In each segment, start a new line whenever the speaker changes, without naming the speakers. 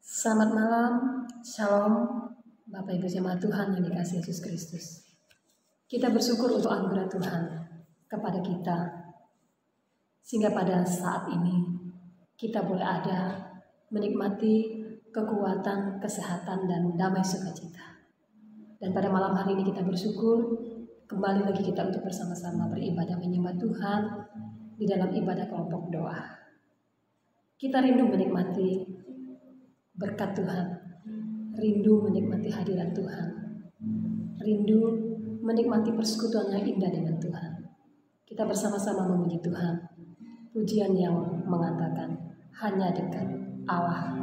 Selamat malam, Shalom, Bapak Ibu Jemaat Tuhan yang dikasihi Yesus Kristus. Kita bersyukur untuk anugerah Tuhan kepada kita, sehingga pada saat ini kita boleh ada menikmati kekuatan, kesehatan, dan damai sukacita. Dan pada malam hari ini kita bersyukur kembali lagi kita untuk bersama-sama beribadah menyembah Tuhan di dalam ibadah kelompok doa. Kita rindu menikmati berkat Tuhan, rindu menikmati hadirat Tuhan, rindu menikmati persekutuan yang indah dengan Tuhan. Kita bersama-sama memuji Tuhan, pujian yang mengatakan hanya dekat Allah.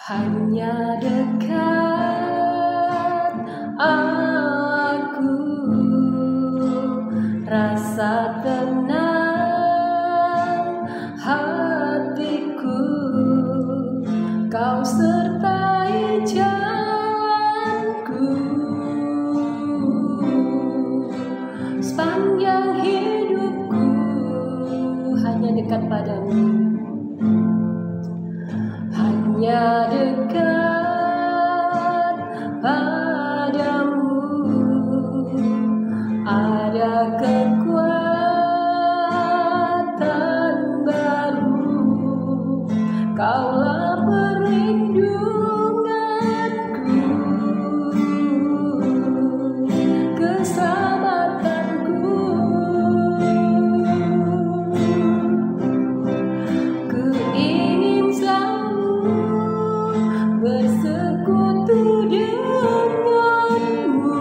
Hanya dekat aku, rasa tenang hatiku, kau sertai jalanku, sepanjang hidupku hanya dekat padamu, hanya dekat padamu, ada kekuatan baru, kaulah perlindunganku, keselamatanku, ku ingin selalu bersekutu denganmu,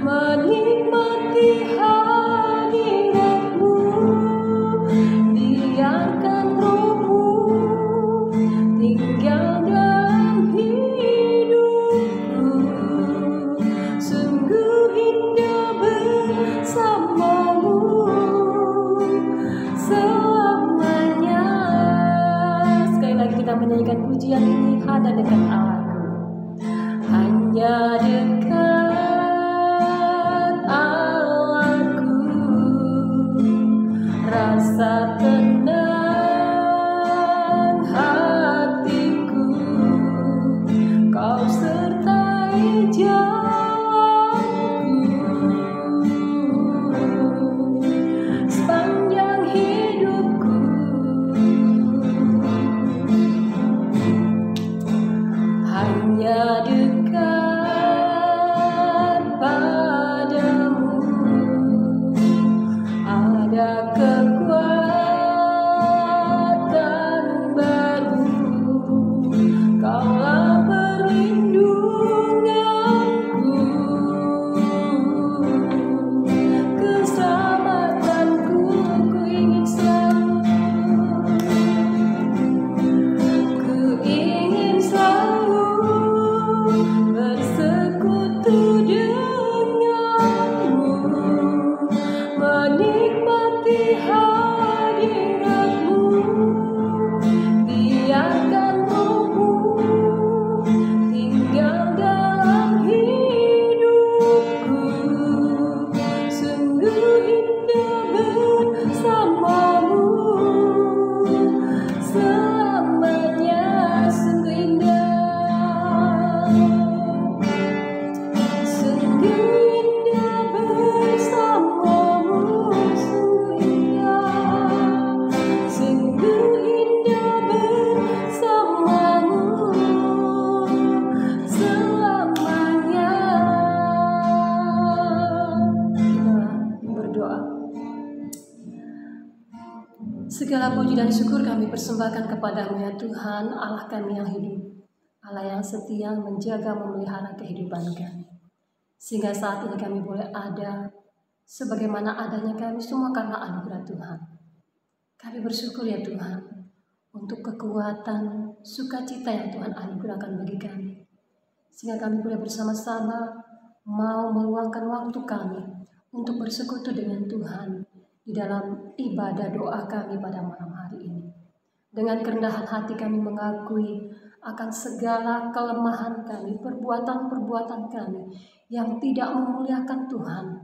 menikmati hadiratmu, biarkan rohmu tinggal dalam hidupku, sungguh indah bersamamu selamanya. Sekali lagi kita menyanyikan pujian ini, hanya dekat Allahku, hanya dekat Allahku, rasa tenang hatiku, kau sertai jalanku, sepanjang hidupku hanya dekat padamu, ada kekuatan baru, kaulah perlindunganku, keselamatanku, ku ingin selalu bersekutu denganmu, menikmati hadiratmu, biarkan rohmu tinggal dalam hidupku, sungguh indah bersamamu selamanya, sungguh indah, sungguh indah bersamamu, sungguh indah, sungguh indah bersamamu selamanya. Kita berdoa. Segala puji dan syukur kami persembahkan kepadamu ya Tuhan, Allah kami yang hidup, Allah yang setia menjaga memelihara kehidupan kami, sehingga saat ini kami boleh ada sebagaimana adanya kami semua karena anugerah Tuhan. Kami bersyukur ya Tuhan untuk kekuatan, sukacita yang Tuhan anugerahkan bagi kami, sehingga kami boleh bersama-sama mau meluangkan waktu kami untuk bersekutu dengan Tuhan di dalam ibadah doa kami pada malam hari ini. Dengan kerendahan hati kami mengakui akan segala kelemahan kami, perbuatan-perbuatan kami yang tidak memuliakan Tuhan,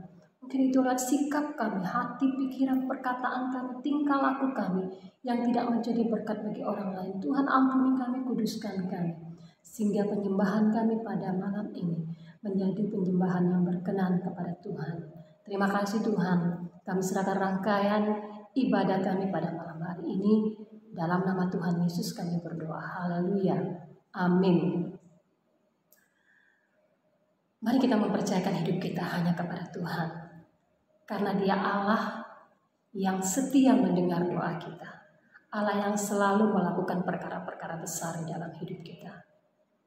dan itu lihat sikap kami, hati, pikiran, perkataan kami, tingkah laku kami yang tidak menjadi berkat bagi orang lain. Tuhan ampuni kami, kuduskan kami, sehingga penyembahan kami pada malam ini menjadi penyembahan yang berkenan kepada Tuhan. Terima kasih Tuhan, kami serahkan rangkaian ibadah kami pada malam hari ini. Dalam nama Tuhan Yesus kami berdoa. Haleluya. Amin. Mari kita mempercayakan hidup kita hanya kepada Tuhan. Karena Dia Allah yang setia mendengar doa kita. Allah yang selalu melakukan perkara-perkara besar di dalam hidup kita.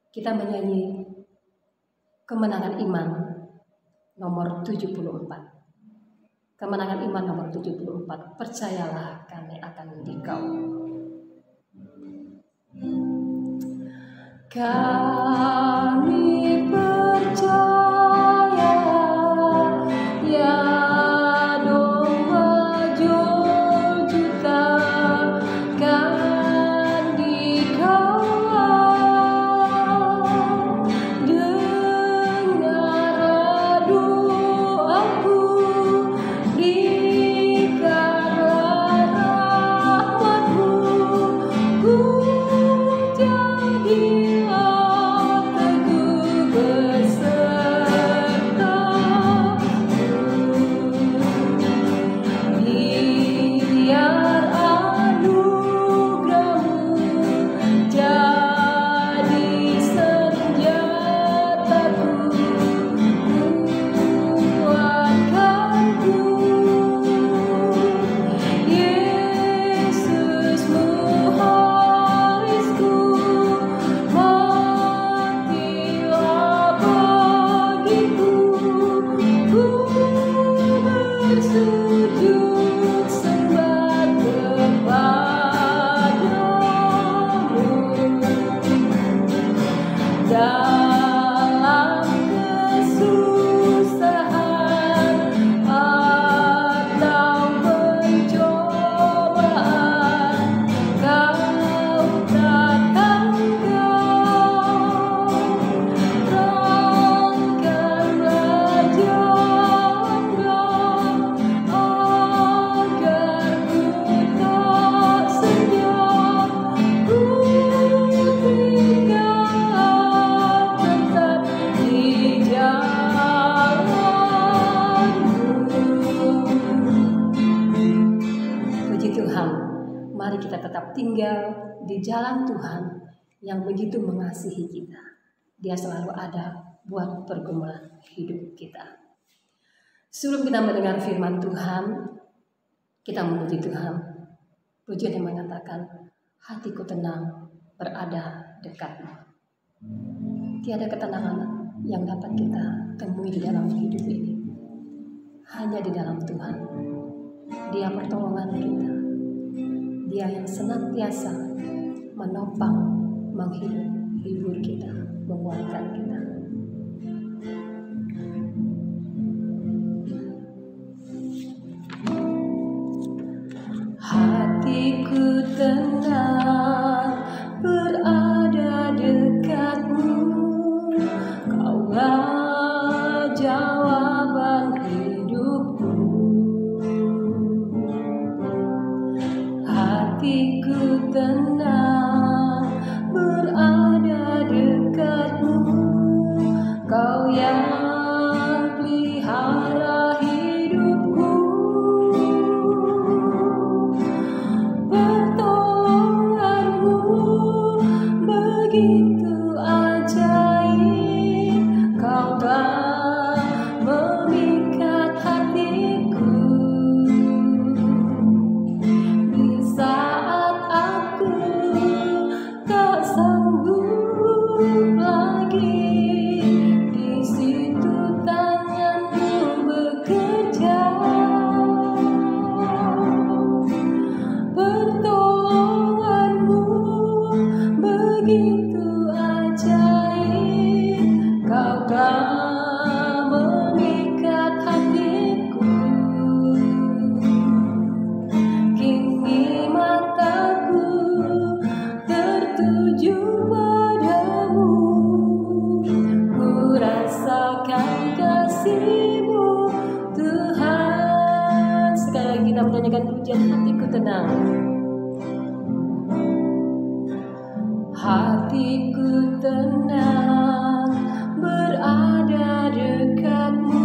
Kita menyanyi Kemenangan Iman nomor 74. Kemenangan Iman nomor 74. Percayalah kami akan Dikau. Kami percaya ya domba juta kan dikawal. Dengar doaku, berikanlah rahmat-Mu, ku jadi tinggal di jalan Tuhan yang begitu mengasihi kita. Dia selalu ada buat pergumulan hidup kita. Sebelum kita mendengar firman Tuhan, kita memuji Tuhan. Pujian yang mengatakan, hatiku tenang berada dekat-Mu. Tiada ketenangan yang dapat kita temui di dalam hidup ini. Hanya di dalam Tuhan. Dia pertolongan kita. Dia yang senantiasa menopang, menghibur kita, menguatkan kita. Hatiku tenang berada dekat-Mu, Kaulah jawaban hidupku. Hatiku tenang berada dekat-Mu, sekali lagi kita menyanyikan pujian Hatiku Tenang. Hatiku tenang berada dekatmu,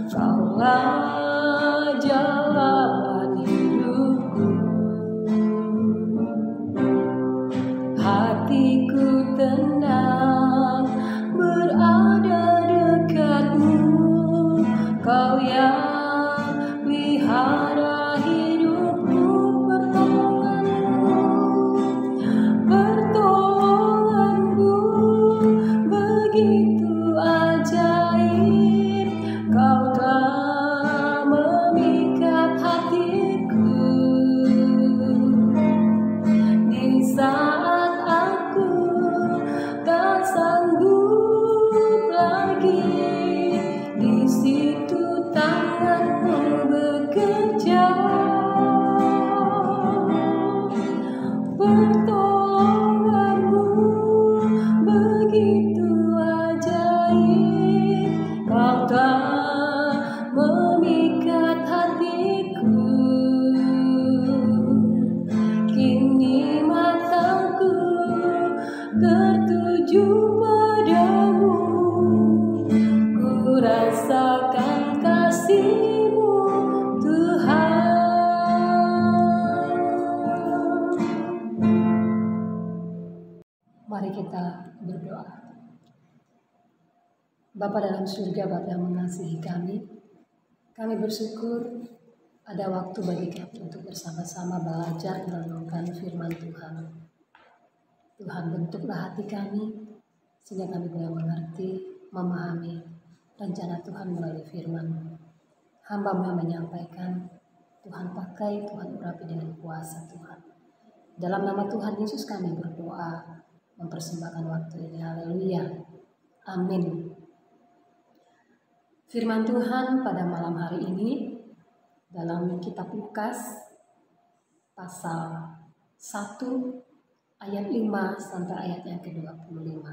Kaulah jalan hidupku. Hatiku tenang berada dekatmu, Kau yang pelihara hidupku. Pertolonganmu begitu ajaib, Kau telah memikat hatiku. Di saat aku tak sanggup lagi, di situ tanganmu bekerja. Pertolonganmu begitu ajaib, Kau telah memikat hatiku. Kini mataku tertuju padamu, ku rasakan kasih-Mu Tuhan. Mari kita berdoa. Bapa dalam surga, Bapa yang mengasihi kami bersyukur ada waktu bagi kami untuk bersama-sama belajar merenungkan firman Tuhan. Tuhan, bentuklah hati kami sehingga kami boleh mengerti, memahami rencana Tuhan melalui firman-Mu. Hamba-Mu yang menyampaikan, Tuhan pakai, Tuhan urapi dengan kuasa Tuhan. Dalam nama Tuhan Yesus kami berdoa, mempersembahkan waktu ini. Haleluya. Amin. Firman Tuhan pada malam hari ini dalam kitab Lukas pasal 1 ayat 5 sampai ayat yang ke-25.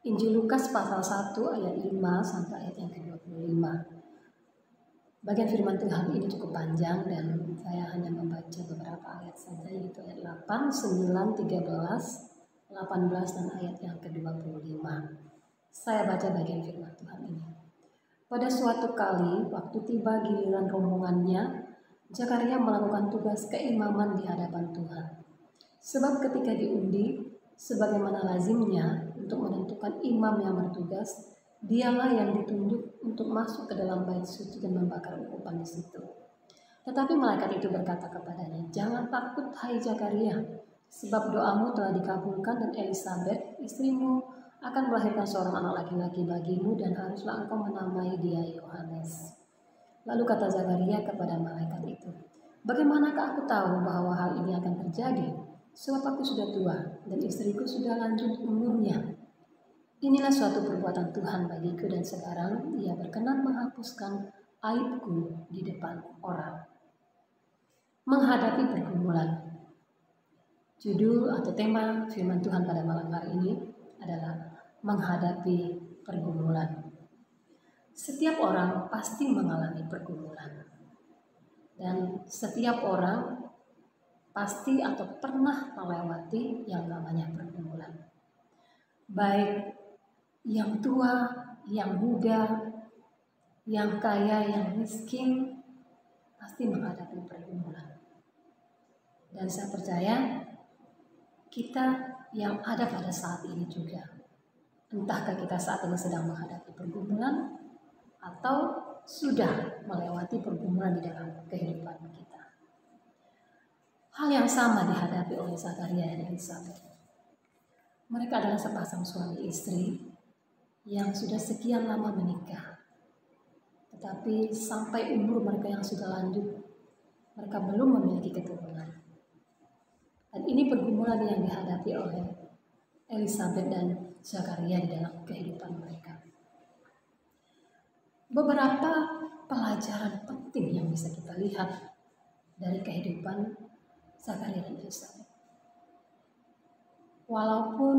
Injil Lukas pasal 1 ayat 5 sampai ayat yang ke-25. Bagian firman Tuhan ini cukup panjang dan saya hanya membaca beberapa ayat saja, yaitu ayat 8, 9, 13, 18 dan ayat yang ke-25. Saya baca bagian firman Tuhan ini. Pada suatu kali, waktu tiba giliran rombongannya, Zakaria melakukan tugas keimaman di hadapan Tuhan. Sebab ketika diundi, sebagaimana lazimnya untuk menentukan imam yang bertugas, dialah yang ditunjuk untuk masuk ke dalam bait suci dan membakar ukupan di situ. Tetapi malaikat itu berkata kepadanya, "Jangan takut, hai Zakaria, sebab doamu telah dikabulkan dan Elisabet, istrimu, akan melahirkan seorang anak laki-laki bagimu dan haruslah engkau menamai dia Yohanes." Lalu kata Zakaria kepada malaikat itu, "Bagaimanakah aku tahu bahwa hal ini akan terjadi? Sebab aku sudah tua dan istriku sudah lanjut umurnya." Inilah suatu perbuatan Tuhan bagiku dan sekarang Ia berkenan menghapuskan aibku di depan orang. Menghadapi pergumulan. Judul atau tema firman Tuhan pada malam hari ini adalah menghadapi pergumulan. Setiap orang pasti mengalami pergumulan. Dan setiap orang pasti atau pernah melewati yang namanya pergumulan. Baik yang tua, yang muda, yang kaya, yang miskin, pasti menghadapi pergumulan. Dan saya percaya kita yang ada pada saat ini juga, entahkah kita saat ini sedang menghadapi pergumulan atau sudah melewati pergumulan di dalam kehidupan kita. Hal yang sama dihadapi oleh Zakaria dan Elisabet. Mereka adalah sepasang suami istri yang sudah sekian lama menikah. Tetapi sampai umur mereka yang sudah lanjut, mereka belum memiliki keturunan. Dan ini pergumulan yang dihadapi oleh Elisabet dan Zakaria di dalam kehidupan mereka. Beberapa pelajaran penting yang bisa kita lihat dari kehidupan Zakaria dan Elisabet. Walaupun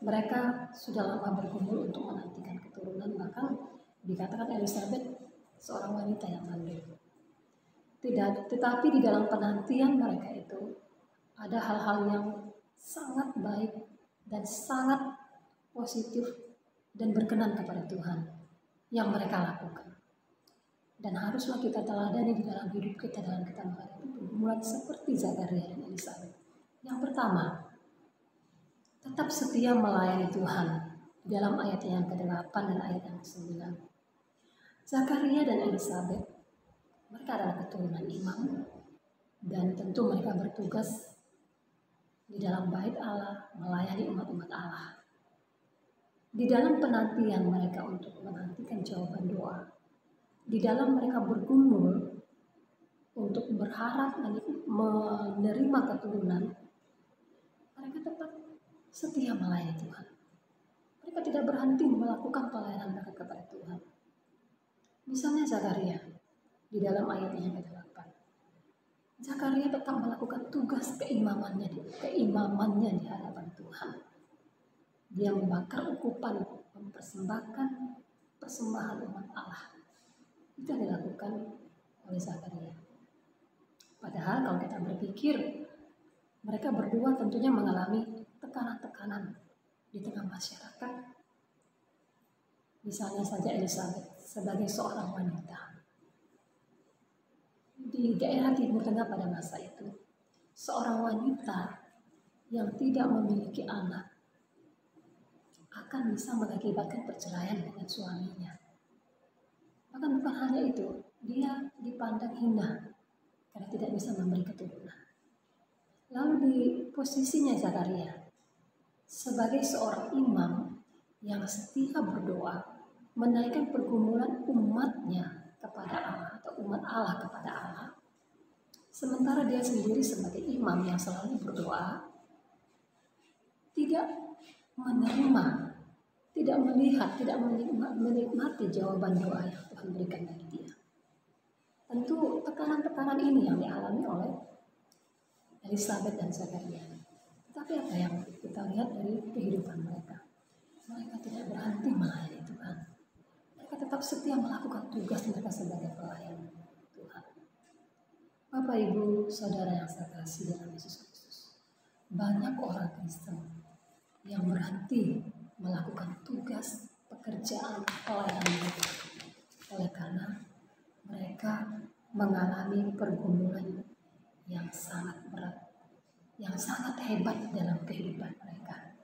mereka sudah lama bergumul untuk menantikan keturunan, bahkan dikatakan Elisabet seorang wanita yang mandul. Tetapi di dalam penantian mereka itu ada hal-hal yang sangat baik dan sangat positif dan berkenan kepada Tuhan yang mereka lakukan. Dan haruslah kita teladani di dalam hidup kita dalam kita menghadapi pergumulan seperti Zakaria dan Elisabet. Yang pertama, tetap setia melayani Tuhan di dalam ayat yang ke-8 dan ayat yang ke-9. Zakaria dan Elisabet, mereka adalah keturunan imam dan tentu mereka bertugas di dalam bait Allah melayani umat-umat Allah. Di dalam penantian mereka untuk menantikan jawaban doa, di dalam mereka bergumul untuk berharap menerima keturunan, mereka tetap setia melayani Tuhan. Mereka tidak berhenti melakukan pelayanan mereka kepada Tuhan. Misalnya Zakaria, di dalam ayatnya yang ke-8. Zakaria tetap melakukan tugas keimamannya di hadapan Tuhan. Dia membakar ukupan, mempersembahkan persembahan umat Allah. Itu yang dilakukan oleh Zakaria. Padahal kalau kita berpikir, mereka berdua tentunya mengalami tekanan-tekanan di tengah masyarakat. Misalnya saja Elisabet sebagai seorang wanita di daerah Timur Tengah pada masa itu, seorang wanita yang tidak memiliki anak akan bisa mengakibatkan perceraian dengan suaminya. Bahkan bukan hanya itu, dia dipandang hina karena tidak bisa memberi keturunan. Lalu di posisinya Zakaria sebagai seorang imam yang setia berdoa, menaikkan pergumulan umatnya kepada Allah atau umat Allah kepada Allah. Sementara dia sendiri sebagai imam yang selalu berdoa, tidak menerima, tidak melihat, tidak menikmati jawaban doa yang Tuhan berikan bagi dia. Tentu tekanan-tekanan ini yang dialami oleh Elisabet dan Zakaria. Tetapi apa yang kita lihat dari kehidupan mereka? Mereka tidak berhenti melayani Tuhan. Mereka tetap setia melakukan tugas mereka sebagai pelayan Tuhan. Bapak, Ibu, Saudara yang saya kasih dalam Yesus Kristus, banyak orang Kristen yang berhenti melakukan tugas pekerjaan pelayanan mereka oleh karena mereka mengalami pergumulan yang sangat berat, yang sangat hebat dalam kehidupan mereka.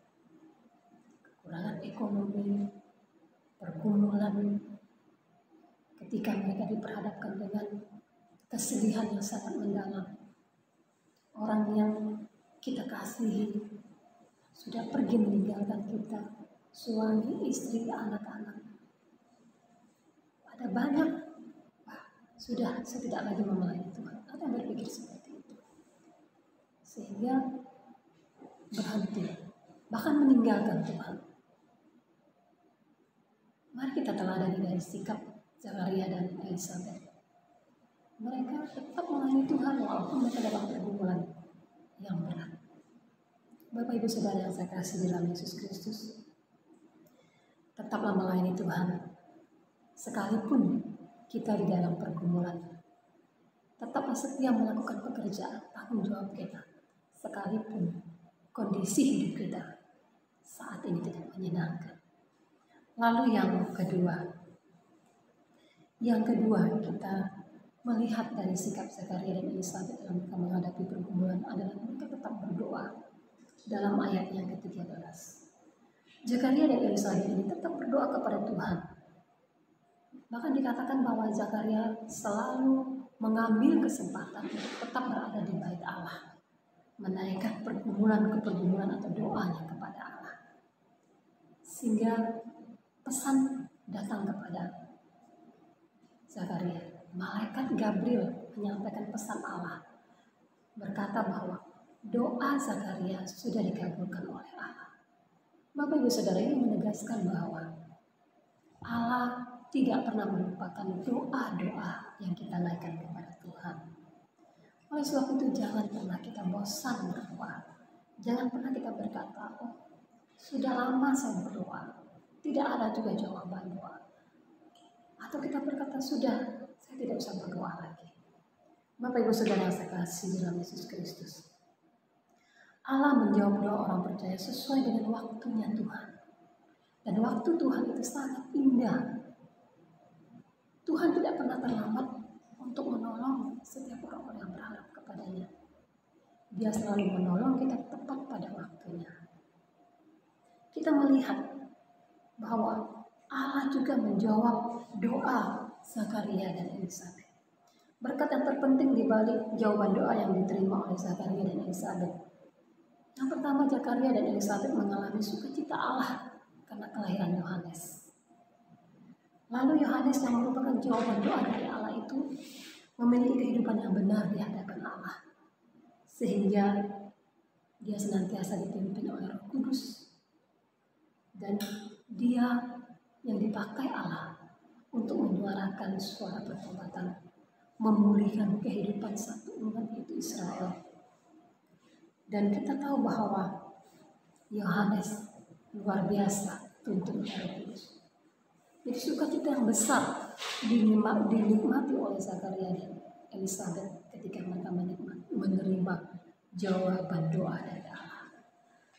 Kekurangan ekonomi, pergumulan ketika mereka diperhadapkan dengan kesedihan yang sangat mendalam. Orang yang kita kasihi sudah pergi meninggalkan kita, suami, istri, anak-anak. Ada banyak, sudah saya tidak lagi melayani Tuhan. Ada yang berpikir seperti itu. Sehingga berhenti, bahkan meninggalkan Tuhan. Mari kita teladani dari sikap Zakaria dan Elisabet. Mereka tetap melayani Tuhan walaupun mereka dalam pergumulan yang berat. Bapak, Ibu, Saudara yang saya kasih dalam Yesus Kristus, tetaplah melayani Tuhan sekalipun kita di dalam pergumulan. Tetaplah setia melakukan pekerjaan tanggung jawab kita sekalipun kondisi hidup kita saat ini tidak menyenangkan. Lalu yang kedua kita melihat dari sikap Zakaria dan Elisabet dalam mereka menghadapi pergumulan adalah mereka tetap berdoa. Dalam ayat yang ke-13, Zakaria dan Elisabet ini tetap berdoa kepada Tuhan. Bahkan dikatakan bahwa Zakaria selalu mengambil kesempatan untuk tetap berada di bait Allah, menaikkan pergumulan ke pergumulan atau doanya kepada Allah. Sehingga pesan datang kepada Zakaria. Malaikat Gabriel menyampaikan pesan Allah, berkata bahwa doa Zakaria sudah dikabulkan oleh Allah. Bapak, Ibu, Saudara, ini menegaskan bahwa Allah tidak pernah melupakan doa-doa yang kita naikkan kepada Tuhan. Oleh sebab itu jangan pernah kita bosan berdoa. Jangan pernah kita berkata, oh sudah lama saya berdoa, tidak ada juga jawaban doa. Atau kita berkata, sudah saya tidak usah berdoa lagi. Bapak Ibu Saudara yang saya kasih dalam Yesus Kristus, Allah menjawab doa orang percaya sesuai dengan waktunya Tuhan. Dan waktu Tuhan itu sangat indah. Tuhan tidak pernah terlambat untuk menolong setiap orang yang berharap kepadanya. Dia selalu menolong kita tepat pada waktunya. Kita melihat bahwa Allah juga menjawab doa Zakaria dan Elisabet. Berkat yang terpenting di balik jawaban doa yang diterima oleh Zakaria dan Elisabet. Yang pertama, Zakaria dan Elisabet mengalami sukacita Allah karena kelahiran Yohanes. Lalu Yohanes yang merupakan jawaban doa dari Allah itu memiliki kehidupan yang benar di hadapan Allah. Sehingga dia senantiasa dipimpin oleh Roh Kudus. Dan dia yang dipakai Allah untuk menyuarakan suara pertobatan, memulihkan kehidupan satu umat yaitu Israel. Dan kita tahu bahwa Yohanes luar biasa tuntun Roh Kudus. Jadi sukacita yang besar dinikmati oleh Zakaria dan Elisabet ketika mereka menerima jawaban doa dari Allah.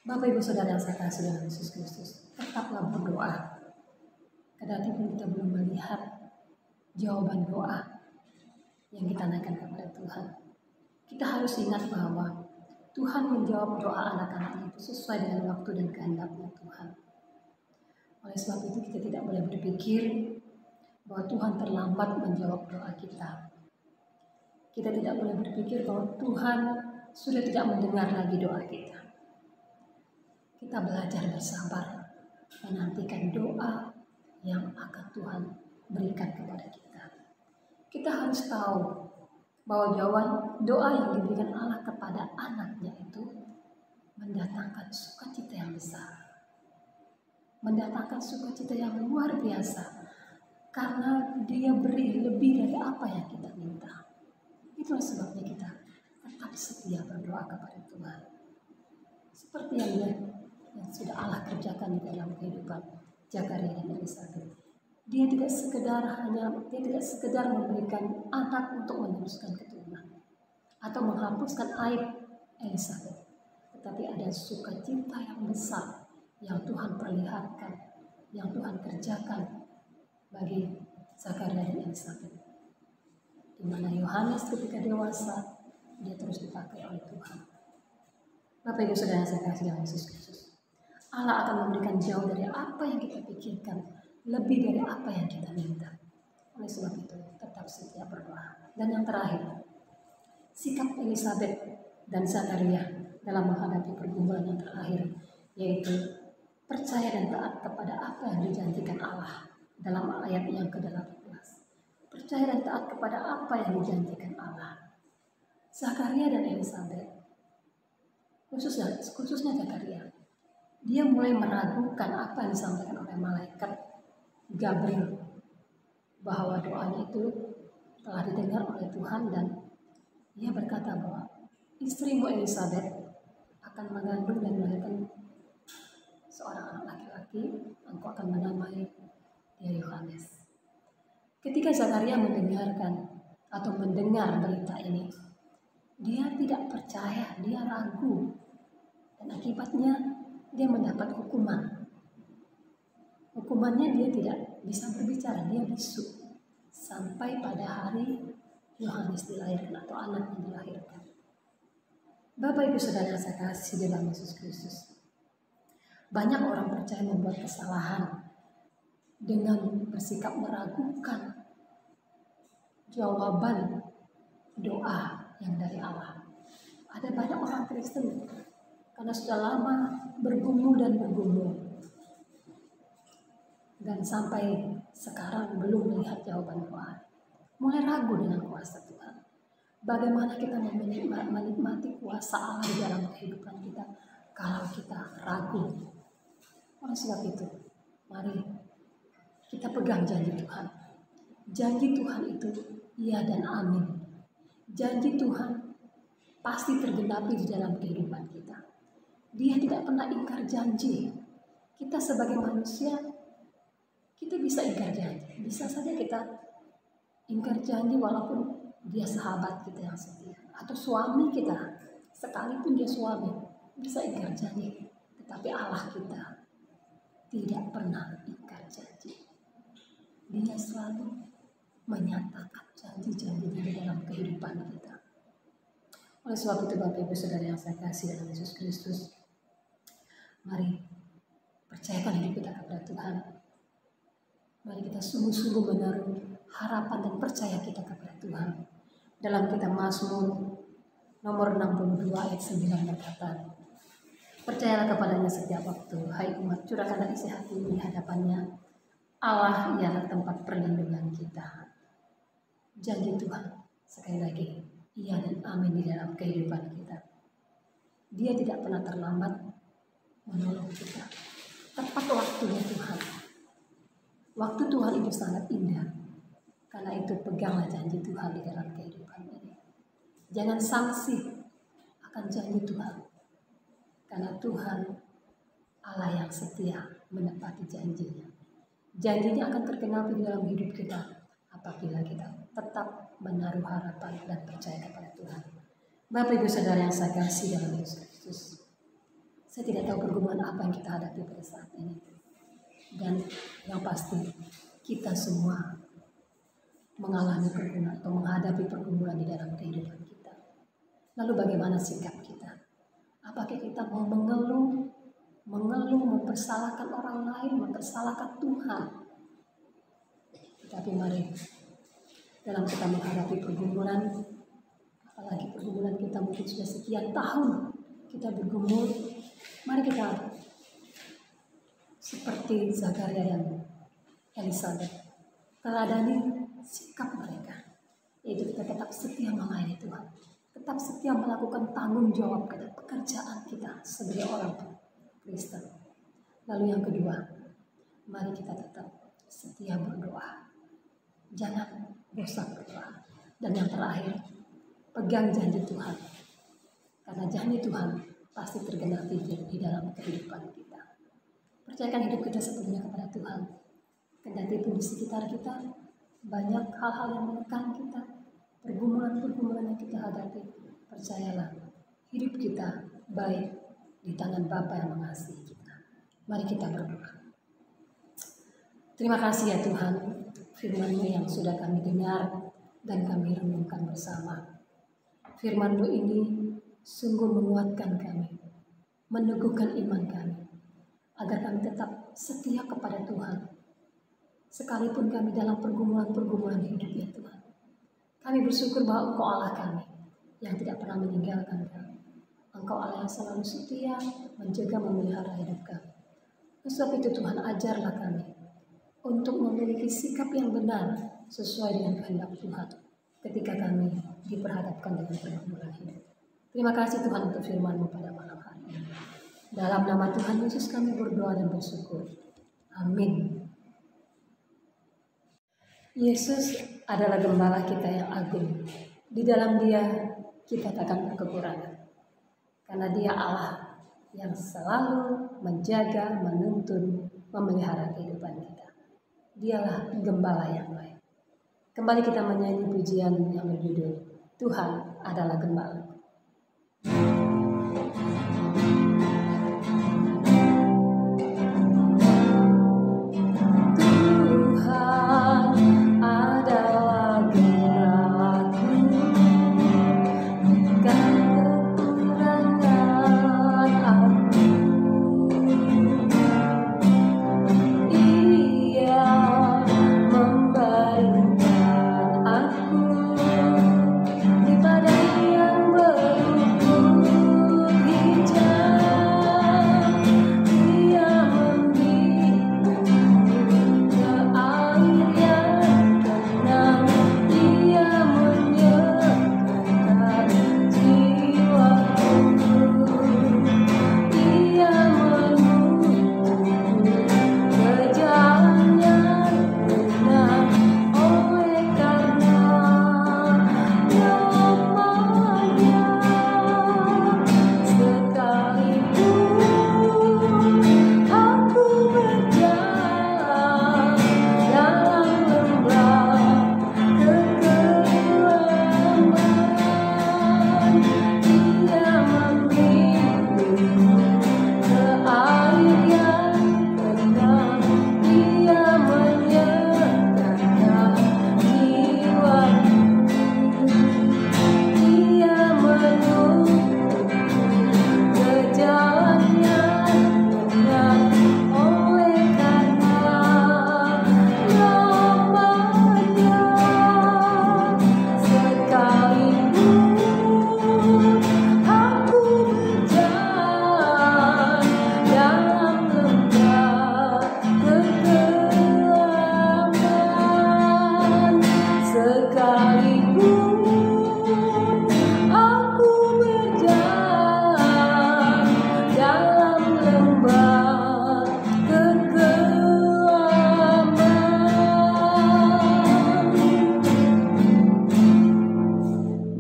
Bapak Ibu Saudara yang saya kasih dalam Yesus Kristus, tetaplah berdoa. Kendati pun kita belum melihat jawaban doa yang kita naikkan kepada Tuhan, kita harus ingat bahwa Tuhan menjawab doa anak-anaknya itu sesuai dengan waktu dan kehendaknya Tuhan. Oleh sebab itu kita tidak boleh berpikir bahwa Tuhan terlambat menjawab doa kita. Kita tidak boleh berpikir bahwa Tuhan sudah tidak mendengar lagi doa kita. Kita belajar bersabar, menantikan doa yang akan Tuhan berikan kepada kita. Kita harus tahu bahwa jawaban doa yang diberikan Allah kepada anaknya itu mendatangkan sukacita yang besar. Mendatangkan sukacita yang luar biasa. Karena dia beri lebih dari apa yang kita minta. Itulah sebabnya kita tetap setia berdoa kepada Tuhan. Seperti yang sudah Allah kerjakan di dalam kehidupan Zakaria dan Elisabet. Dia tidak sekedar memberikan anak untuk meneruskan keturunan atau menghapuskan aib Elisabet, tetapi ada sukacita yang besar yang Tuhan perlihatkan, yang Tuhan kerjakan bagi Zakaria dan Elisabet. Di mana Yohanes ketika dewasa, dia terus dipakai oleh Tuhan. Bapak Ibu Saudara saya kasih dalam Yesus Kristus, Allah akan memberikan jauh dari apa yang kita pikirkan, lebih dari apa yang kita minta. Oleh sebab itu, tetap setia berdoa. Dan yang terakhir, sikap Elisabet dan Zakaria dalam menghadapi pergumulan yang terakhir, yaitu percaya dan taat kepada apa yang dijanjikan Allah dalam ayat yang ke-18. Percaya dan taat kepada apa yang dijanjikan Allah. Zakaria dan Elisabet, khususnya Zakaria, dia mulai meragukan apa yang disampaikan oleh malaikat Gabriel, bahwa doanya itu telah didengar oleh Tuhan, dan dia berkata bahwa istrimu Elisabet akan mengandung dan melahirkan seorang anak laki-laki, engkau akan menamai dia Yohanes. Ketika Zakaria mendengar berita ini, dia tidak percaya, dia ragu, dan akibatnya dia mendapat hukuman. Hukumannya dia tidak bisa berbicara, dia bisu sampai pada hari Yohanes dilahirkan atau anaknya dilahirkan. Bapak Ibu Saudara saya kasih dalam Yesus Kristus, banyak orang percaya membuat kesalahan dengan bersikap meragukan jawaban doa yang dari Allah. Ada banyak orang Kristen karena sudah lama bergumul dan sampai sekarang belum melihat jawaban doa, mulai ragu dengan kuasa Tuhan. Bagaimana kita menikmati kuasa Allah di dalam kehidupan kita kalau kita ragu? Oleh sebab itu, mari kita pegang janji Tuhan. Janji Tuhan itu iya dan amin. Janji Tuhan pasti tergenapi di dalam kehidupan kita. Dia tidak pernah ingkar janji. Kita sebagai manusia, kita bisa ingkar janji. Bisa saja kita ingkar janji walaupun Dia sahabat kita yang setia, atau suami kita, sekalipun dia suami, bisa ingkar janji. Tetapi Allah kita tidak pernah ingkar janji. Dia selalu menyatakan janji-janji di dalam kehidupan kita. Oleh sebab itu Bapak Ibu Saudara yang saya kasih dalam Yesus Kristus, mari percayakan hidup kita kepada Tuhan. Mari kita sungguh-sungguh menaruh harapan dan percaya kita kepada Tuhan. Dalam kitab Mazmur nomor 62 ayat 9 berkata, percayalah kepadanya setiap waktu, hai umat, curahkanlah isi hatimu di hadapannya. Allah ialah tempat perlindungan kita. Janji Tuhan, sekali lagi, iya dan amin di dalam kehidupan kita. Dia tidak pernah terlambat menolong kita. Tepat waktunya Tuhan. Waktu Tuhan itu sangat indah. Karena itu peganglah janji Tuhan di dalam kehidupan ini. Jangan sangsi akan janji Tuhan. Karena Tuhan Allah yang setia menepati janjinya. Janjinya akan tergenapi di dalam hidup kita apabila kita tetap menaruh harapan dan percaya kepada Tuhan. Bapak Ibu Saudara yang saya kasih dalam Yesus Kristus, saya tidak tahu pergumulan apa yang kita hadapi pada saat ini. Dan yang pasti kita semua mengalami pergumulan atau menghadapi pergumulan di dalam kehidupan kita. Lalu bagaimana sikap kita? Apakah kita mau mengeluh, mempersalahkan orang lain, mempersalahkan Tuhan? Tetapi mari dalam kita menghadapi pergumulan, apalagi pergumulan kita mungkin sudah sekian tahun kita bergumul, mari kita seperti Zakaria dan Elisabeth, teladani sikap mereka, yaitu kita tetap setia melayani Tuhan, tetap setia melakukan tanggung jawab kita, pekerjaan kita sebagai orang Kristen. Lalu yang kedua, mari kita tetap setia berdoa, jangan bosan berdoa. Dan yang terakhir, pegang janji Tuhan, karena janji Tuhan pasti tergenapi di dalam kehidupan kita. Percayakan hidup kita sepenuhnya kepada Tuhan. Kendati pun di sekitar kita banyak hal-hal yang menekan kita, pergumulan-pergumulan yang kita hadapi, percayalah hidup kita baik di tangan Bapa yang mengasihi kita. Mari kita berdoa. Terima kasih ya Tuhan, firman-Mu yang sudah kami dengar dan kami renungkan bersama. Firman-Mu ini sungguh menguatkan kami, meneguhkan iman kami, agar kami tetap setia kepada Tuhan. Sekalipun kami dalam pergumulan-pergumulan hidup ya Tuhan. Kami bersyukur bahwa Engkau Allah kami yang tidak pernah meninggalkan kami. Engkau Allah yang selalu setia menjaga memelihara hidup kami. Sebab itu Tuhan, ajarlah kami untuk memiliki sikap yang benar sesuai dengan kehendak Tuhan ketika kami diperhadapkan dengan pergumulan hidup. Terima kasih Tuhan untuk firman-Mu pada malam hari ini. Dalam nama Tuhan Yesus kami berdoa dan bersyukur. Amin. Yesus adalah gembala kita yang agung. Di dalam Dia kita takkan berkekurangan. Karena Dia Allah yang selalu menjaga, menuntun, memelihara kehidupan kita. Dialah gembala yang baik. Kembali kita menyanyi pujian yang berjudul Tuhan adalah gembala.
Aku di padang yang berlumpur.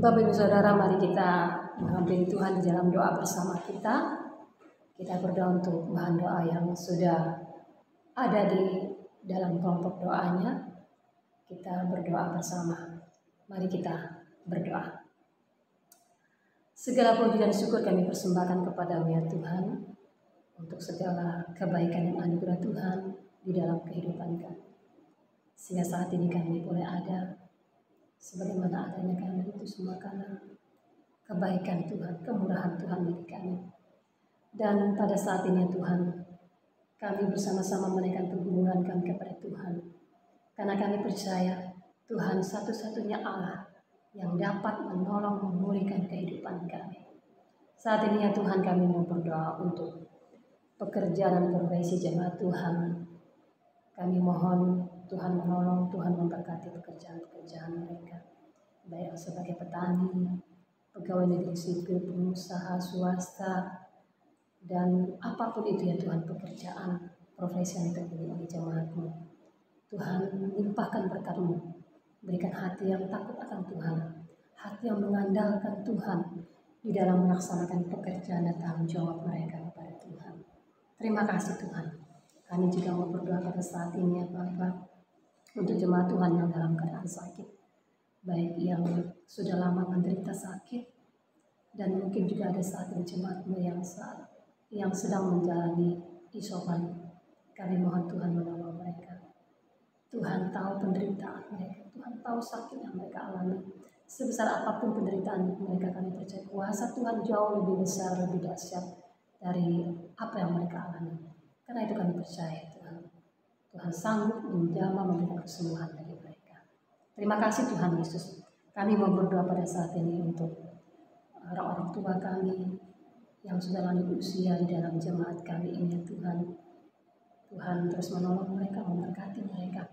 Bapak Ibu Saudara, mari kita menghampiri Tuhan di dalam doa bersama kita. Kita berdoa untuk bahan doa yang sudah ada di dalam kelompok doanya. Kita berdoa bersama. Mari kita berdoa. Segala puji dan syukur kami persembahkan kepada-Mu ya Tuhan, untuk segala kebaikan dan anugerah Tuhan di dalam kehidupan kami. Sehingga saat ini kami boleh ada sebagaimana adanya kami, itu semua karena kebaikan Tuhan, kemurahan Tuhan bagi kami. Dan pada saat ini Tuhan, kami bersama-sama menaikkan pergumulan kami kepada Tuhan. Karena kami percaya Tuhan satu-satunya Allah yang dapat menolong memulihkan kehidupan kami. Saat ini ya Tuhan, kami mau berdoa untuk pekerjaan dan profesi jemaat Tuhan. Kami mohon Tuhan menolong, Tuhan memberkati pekerjaan-pekerjaan mereka. Baik sebagai petani, pegawai negeri sipil, pengusaha, swasta, dan apapun itu ya Tuhan, pekerjaan, profesi yang terpilih oleh jemaat-Mu. Tuhan, limpahkan berkat-Mu, berikan hati yang takut akan Tuhan, hati yang mengandalkan Tuhan di dalam melaksanakan pekerjaan dan tanggung jawab mereka kepada Tuhan. Terima kasih Tuhan. Kami juga mau berdoa pada saat ini ya Bapak, untuk jemaat Tuhan yang dalam keadaan sakit, baik yang sudah lama menderita sakit, dan mungkin juga ada saat ini jemaat-Mu yang sedang menjalani isoman. Kami mohon Tuhan menolong mereka. Tuhan tahu penderitaan mereka, Tuhan tahu sakit yang mereka alami. Sebesar apapun penderitaan mereka, kami percaya kuasa Tuhan jauh lebih besar, lebih dahsyat dari apa yang mereka alami. Karena itu kami percaya Tuhan, Tuhan sanggup menjamah memberikan kesembuhan bagi mereka. Terima kasih Tuhan Yesus. Kami mau berdoa pada saat ini untuk orang-orang tua kami yang sudah lanjut usia di dalam jemaat kami ini Tuhan. Tuhan terus menolong mereka, memberkati mereka,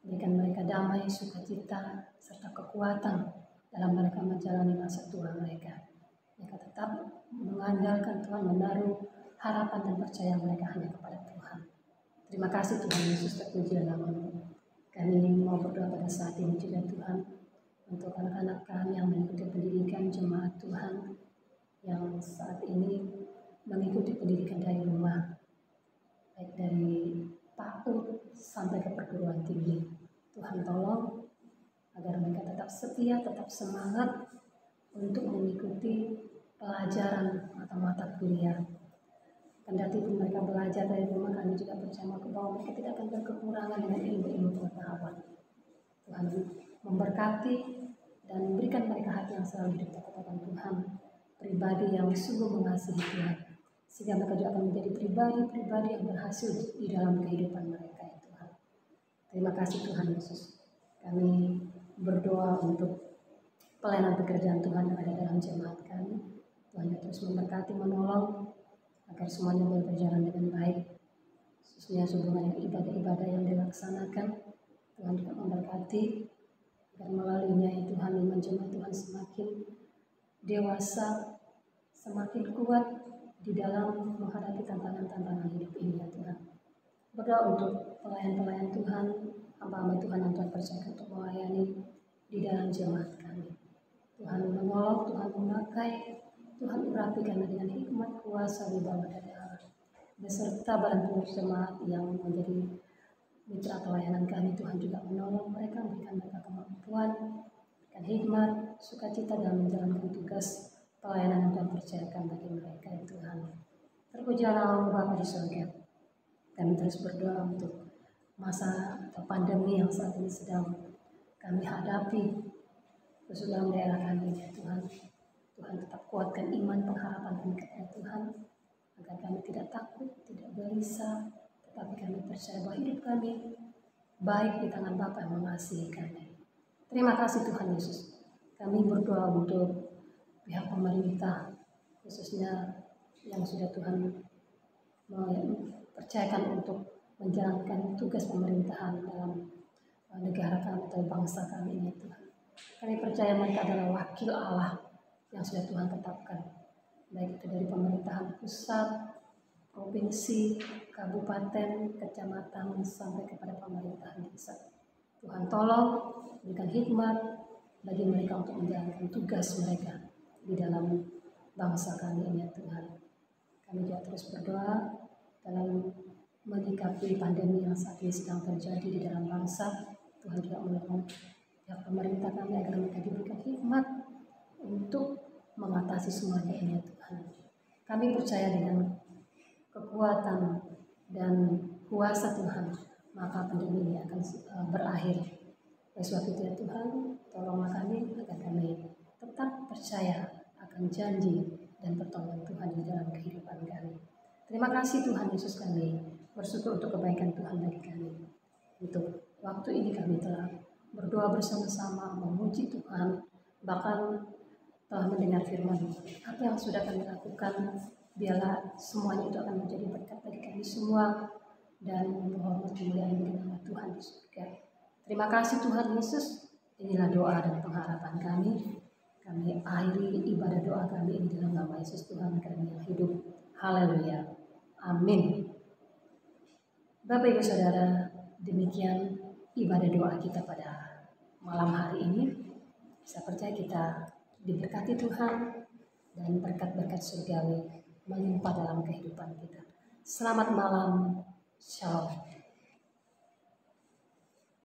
berikan mereka damai, sukacita, serta kekuatan dalam mereka menjalani masa tua mereka. Mereka tetap mengandalkan Tuhan, menaruh harapan dan percaya mereka hanya kepada Tuhan. Terima kasih Tuhan Yesus, terpuji nama-Mu. Kami mau berdoa pada saat ini juga Tuhan, untuk anak-anak kami yang mengikuti pendidikan jemaat Tuhan, yang saat ini mengikuti pendidikan dari rumah, baik dari PAUD sampai ke perguruan tinggi. Tuhan tolong agar mereka tetap setia, tetap semangat untuk mengikuti pelajaran atau mata kuliah. Kendati pun mereka belajar dari rumah, kami juga percaya bahwa mereka tidak akan berkekurangan dengan ilmu-ilmu pengetahuan. Tuhan memberkati dan berikan mereka hati yang selalu hidup takut akan Tuhan, pribadi yang sungguh mengasihi Tuhan, sehingga mereka juga akan menjadi pribadi-pribadi yang berhasil di dalam kehidupan mereka ya Tuhan. Terima kasih Tuhan Yesus. Kami berdoa untuk pelayanan pekerjaan Tuhan yang ada dalam jemaat kami. Tuhan yang terus memberkati, menolong agar semuanya boleh berjalan dengan baik, khususnya hubungan dengan ibadah-ibadah yang dilaksanakan. Tuhan juga memberkati agar melaluinya ya Tuhan, iman jemaat Tuhan semakin dewasa, semakin kuat di dalam menghadapi tantangan-tantangan hidup ini ya Tuhan. Berdoa untuk pelayan-pelayan Tuhan, hamba-hamba Tuhan yang Tuhan percayakan untuk melayani di dalam jemaat kami. Tuhan menolong, Tuhan memakai, Tuhan urapi kami dengan hikmat, kuasa, wibawa dari Allah, beserta barang pengurus jemaat yang menjadi mitra pelayanan kami. Tuhan juga menolong mereka, memberikan mereka kemampuan, dan hikmat, sukacita dalam menjalankan tugas pelayanan yang Tuhan percayakan bagi mereka ya Tuhan. Terpujilah nama Bapa di surga. Kami terus berdoa untuk masa atau pandemi yang saat ini sedang kami hadapi, khusus dalam daerah kami ya Tuhan. Tuhan tetap kuatkan iman pengharapan kami kepada Tuhan, agar kami tidak takut, tidak gelisah, tetapi kami percaya bahwa hidup kami baik di tangan Bapa yang mengasihi kami. Terima kasih Tuhan Yesus. Kami berdoa untuk pihak pemerintah, khususnya yang sudah Tuhan percayakan untuk menjalankan tugas pemerintahan dalam negara kami atau bangsa kami ini Tuhan. Kami percaya mereka adalah wakil Allah yang sudah Tuhan tetapkan, baik itu dari pemerintahan pusat, provinsi, kabupaten, kecamatan, sampai kepada pemerintahan desa. Tuhan tolong, berikan hikmat, bagi mereka untuk menjalankan tugas mereka di dalam bangsa kami ini ya Tuhan. Kami juga terus berdoa dalam menyikapi pandemi yang saat ini sedang terjadi di dalam bangsa. Tuhan juga menolong pihak pemerintah kami agar mereka diberikan hikmat untuk mengatasi semuanya ini ya Tuhan. Kami percaya dengan kekuatan dan kuasa Tuhan, maka pandemi ini akan berakhir. Oleh sebab itu ya Tuhan, tolonglah kami agar kami tetap percaya akan janji dan pertolongan Tuhan di dalam kehidupan kami. Terima kasih Tuhan Yesus, kami bersyukur untuk kebaikan Tuhan bagi kami. Untuk waktu ini kami telah berdoa bersama-sama, memuji Tuhan, bahkan telah mendengar firman. Apa yang sudah kami lakukan, biarlah semuanya itu akan menjadi berkat bagi kami semua dan menghormati kemuliaan bagi nama Tuhan di surga. Terima kasih Tuhan Yesus. Inilah doa dan pengharapan kami. Kami akhiri ibadah doa kami ini dalam nama Yesus Tuhan kami yang hidup. Haleluya. Amin. Bapak Ibu Saudara, demikian ibadah doa kita pada malam hari ini. Saya percaya kita diberkati Tuhan dan berkat-berkat surgawi melimpah dalam kehidupan kita. Selamat malam. Shalom.